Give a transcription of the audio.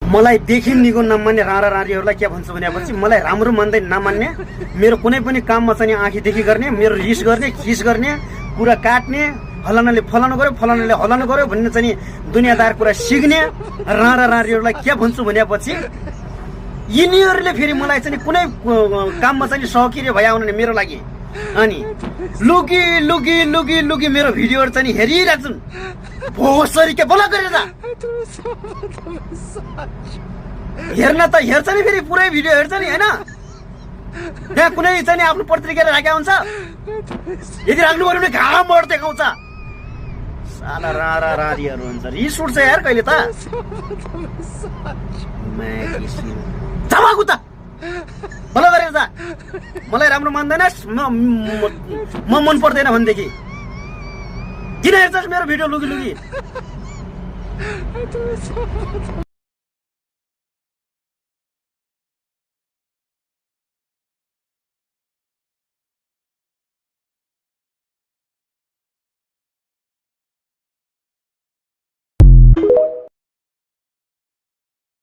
मलाई देखिन्नीको नमान्ने राणा राणीहरूलाई के भन्छु भनेपछि मलाई राम्रो मान्दै नमान्ने, मेरो कुनै पनि काममा चाहिँ आँखीदेखि गर्ने, मेरो रिस गर्ने, खिस गर्ने, कुरा काट्ने, फलानाले फलानु गर्यो, फलानाले हलानु गर्यो भन्ने चाहिँ दुनियाँदार कुरा सिक्ने राणा राणीहरूलाई के भन्छु भनेपछि यिनीहरूले फेरि मलाई चाहिँ कुनै काममा चाहिँ सहकिरे भइआउनु मेरो लागि। अनि लुकी लुकी लुकी लुकी मेरो भिडियोहरू चाहिँ हेरिरहेको छन्। भोसरी के बोला गरेर हेर्न त हेर्छ नि, फेरि पुरै भिडियो हेर्छ नि होइन। त्यहाँ कुनै चाहिँ आफ्नो पत्रिका राखेको हुन्छ, यदि राख्नु पर्यो भने घाम मोड देखाउँछ। साला राणा राणीहरू हुन्छ, रिस उठ्छ यार कहिले त। त भलो गरेर जा, मलाई राम्रो मान्दैनस्, म मन पर्दैन भनेदेखि किन हेर्छस् मेरो भिडियो लुकी लुकी।